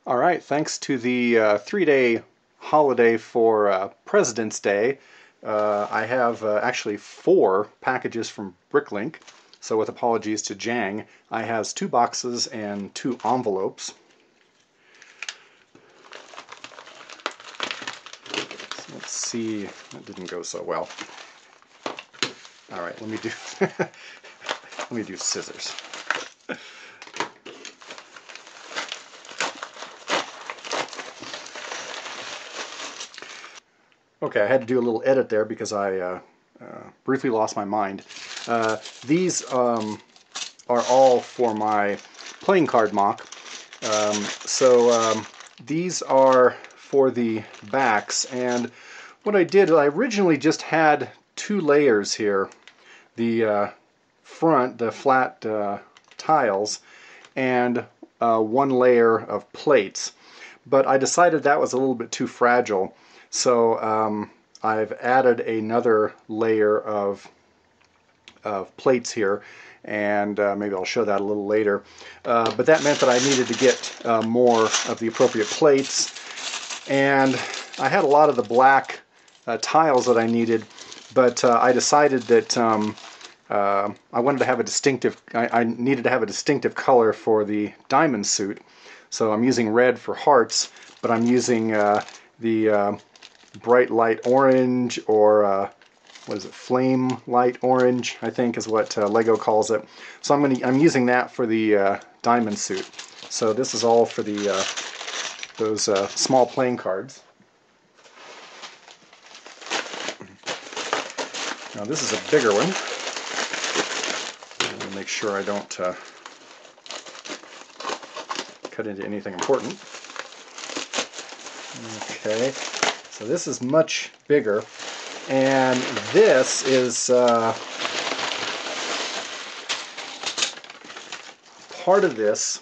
All right, thanks to the 3-day holiday for President's Day, I have actually 4 packages from Bricklink. So with apologies to Jang, I have 2 boxes and 2 envelopes. So let's see, that didn't go so well. All right, let me do let me do scissors. Okay, I had to do a little edit there because I briefly lost my mind. These are all for my playing card MOC. These are for the backs, and what I did, I originally just had 2 layers here. The front, the flat tiles, and 1 layer of plates. But I decided that was a little bit too fragile. So I've added another layer of plates here, and maybe I'll show that a little later. But that meant that I needed to get more of the appropriate plates, and I had a lot of the black tiles that I needed, but I decided that I wanted to have a distinctive, I needed to have a distinctive color for the diamond suit. So I'm using red for hearts, but I'm using the bright light orange, or what is it, flame light orange, I think is what Lego calls it. So I'm using that for the diamond suit. So this is all for the those small playing cards. Now this is a bigger one. I'm going to make sure I don't cut into anything important. Okay. So this is much bigger, and this is part of this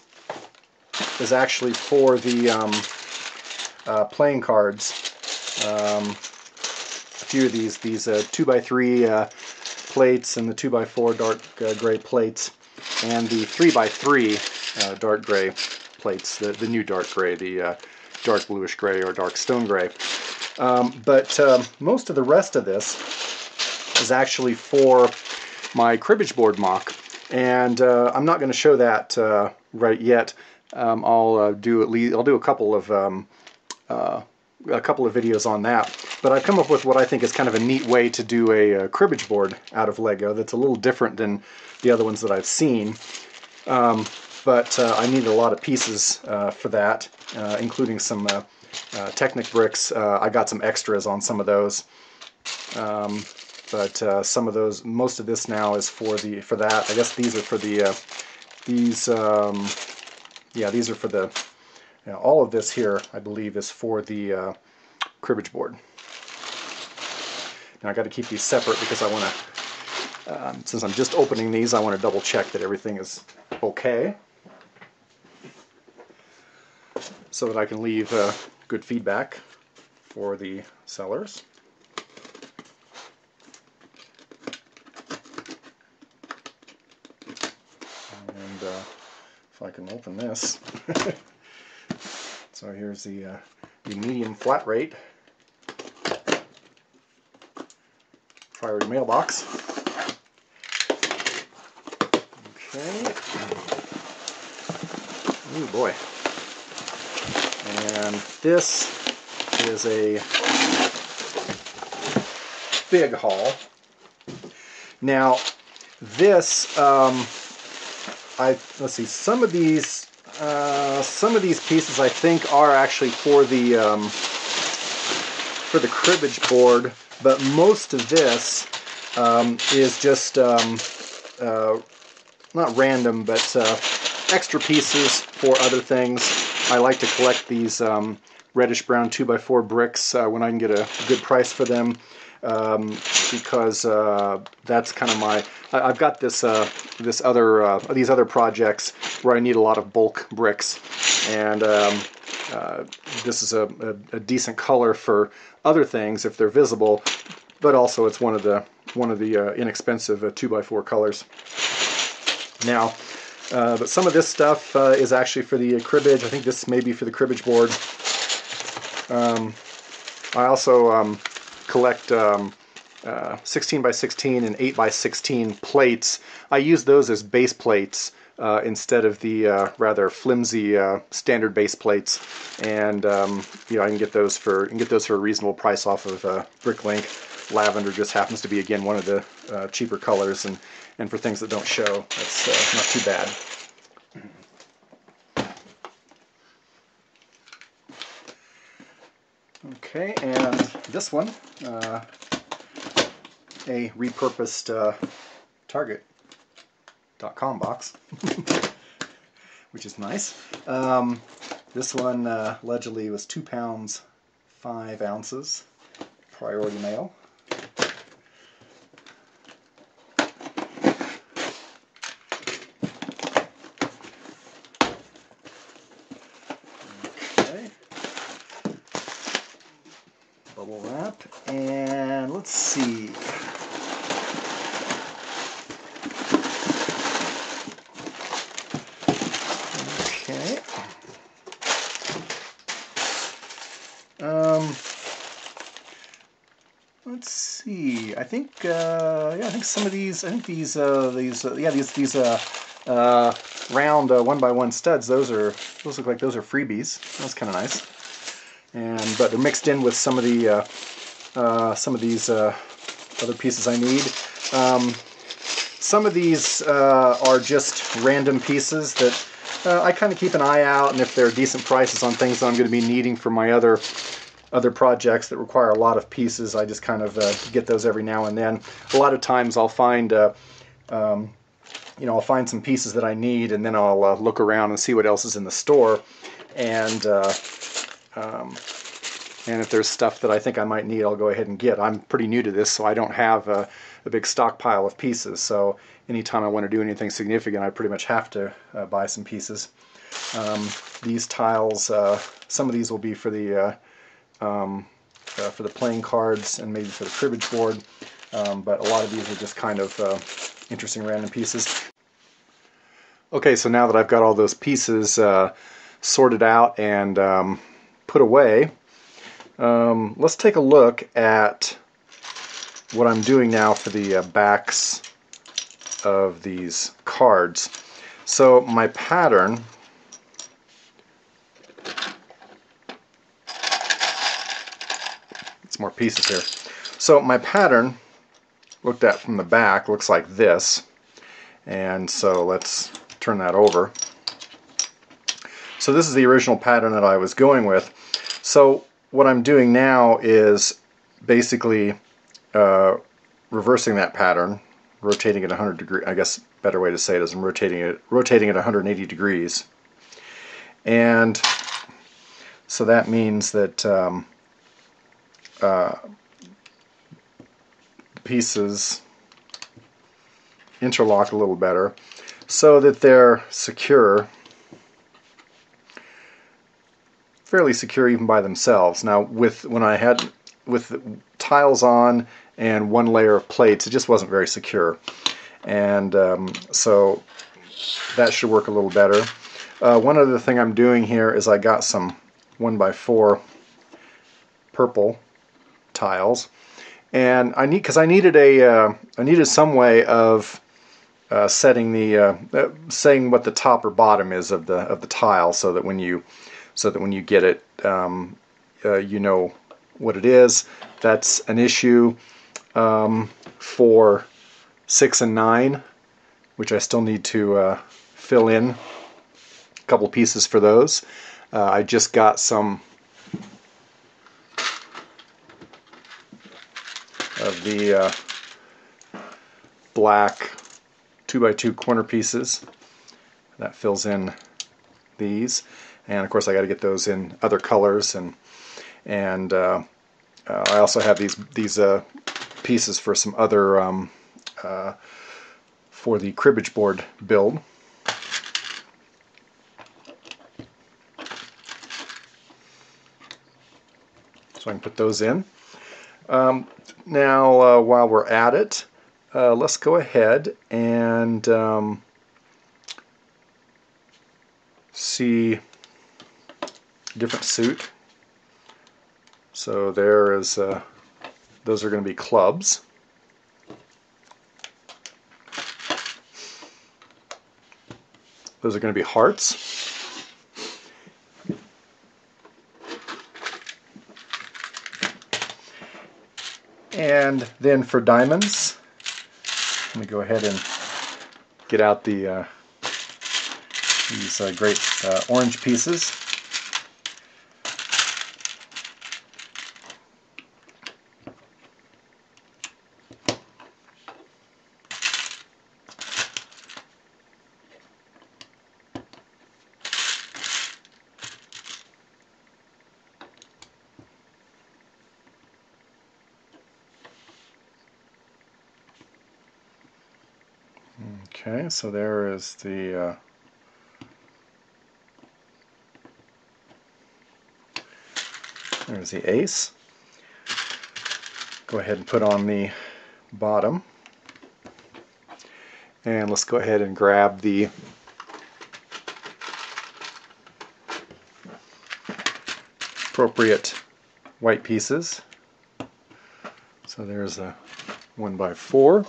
is actually for the playing cards. A few of these 2x3 plates, and the 2x4 dark gray plates, and the 3x3 dark gray plates, the new dark gray, the dark bluish gray or dark stone gray. But most of the rest of this is actually for my cribbage board MOC, and I'm not going to show that right yet. I'll do a couple of videos on that. But I've come up with what I think is kind of a neat way to do a cribbage board out of Lego that's a little different than the other ones that I've seen. But I needed a lot of pieces for that, including some Technic bricks. I got some extras on some of those, but some of those, most of this now is for that. I guess these are for the these are for the, all of this here I believe is for the cribbage board. Now I got to keep these separate because I want to, since I'm just opening these, I want to double check that everything is okay, so that I can leave good feedback for the sellers. And if I can open this. So here's the medium flat rate priority mailbox. Okay. Oh boy. And this is a big haul. Now, this let's see. Some of these pieces I think are actually for the cribbage board, but most of this is just not random, but extra pieces for other things. I like to collect these reddish-brown 2x4 bricks when I can get a good price for them, because that's kind of my. I've got these other projects where I need a lot of bulk bricks, and this is a decent color for other things if they're visible, but also it's one of the inexpensive 2x4 colors. Now, But some of this stuff is actually for the cribbage. I think this may be for the cribbage board. I also collect 16 by 16 and 8 by 16 plates. I use those as base plates instead of the rather flimsy standard base plates, and you know, I can get those for a reasonable price off of Bricklink. Lavender just happens to be, again, one of the cheaper colors, and for things that don't show, that's not too bad. Okay, and this one, a repurposed Target.com box, which is nice. This one allegedly was 2 pounds 5 ounces, priority mail. Okay, bubble wrap, and let's see. Okay. Let's see. I think yeah, I think some of these. I think these round 1x1 studs. Those look like those are freebies. That's kind of nice. But they're mixed in with some of these other pieces I need. Some of these are just random pieces that I kind of keep an eye out, and if there are decent prices on things that I'm going to be needing for my other projects that require a lot of pieces, I just kind of get those every now and then. A lot of times I'll find you know, I'll find some pieces that I need, and then I'll look around and see what else is in the store, and if there's stuff that I think I might need, I'll go ahead and get. I'm pretty new to this, so I don't have a big stockpile of pieces, so anytime I want to do anything significant, I pretty much have to buy some pieces. These tiles, some of these will be for the playing cards and maybe for the cribbage board, but a lot of these are just kind of interesting random pieces. Okay, so now that I've got all those pieces sorted out and put away, let's take a look at what I'm doing now for the backs of these cards. So my pattern, it's more pieces here. So my pattern, looked at from the back, looks like this, and so let's turn that over. So this is the original pattern that I was going with. So what I'm doing now is basically reversing that pattern, rotating it 100 degrees. I guess a better way to say it is I'm rotating it 180 degrees. And so that means that the pieces interlock a little better so that they're secure, fairly secure even by themselves. Now with the tiles on and one layer of plates, it just wasn't very secure, and so that should work a little better. One other thing I'm doing here is I got some 1x4 purple tiles, and I needed some way of setting saying what the top or bottom is of the tile, so that when you get it, you know what it is. That's an issue for 6 and 9, which I still need to fill in a couple pieces for those. I just got some of the black 2x2 corner pieces. That fills in these, and of course I got to get those in other colors, and I also have these pieces for some other for the cribbage board build. So I can put those in. Now while we're at it, let's go ahead and see different suit. So there is, those are going to be clubs. Those are going to be hearts. And then for diamonds, let me go ahead and get out the these great orange pieces. Okay, so there is the there's the ace. Go ahead and put on the bottom. And let's go ahead and grab the appropriate white pieces. So there's a 1x4.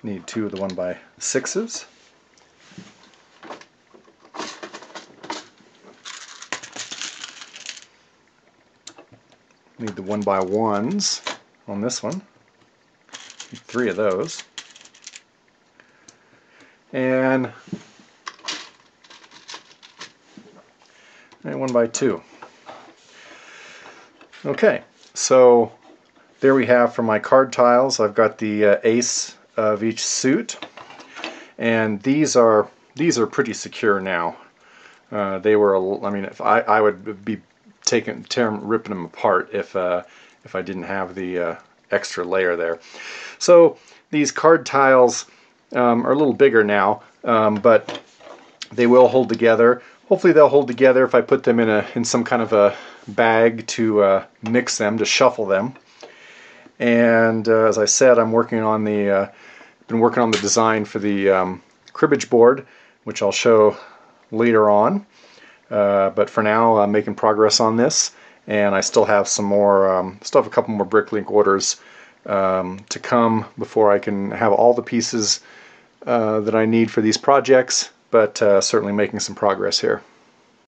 Need 2 of the 1x6s. Need the 1x1s on this one. Need 3 of those. And 1x2. Okay, so there we have for my card tiles. I've got the ace of each suit, and these are pretty secure now. They were, I mean, if I would be ripping them apart if I didn't have the extra layer there. So these card tiles are a little bigger now, but they will hold together. Hopefully they'll hold together if I put them in some kind of a bag to mix them, to shuffle them. And as I said, I'm working on the been working on the design for the cribbage board, which I'll show later on. But for now, I'm making progress on this, and I still have some more, still have a couple more Bricklink orders to come before I can have all the pieces that I need for these projects, but certainly making some progress here.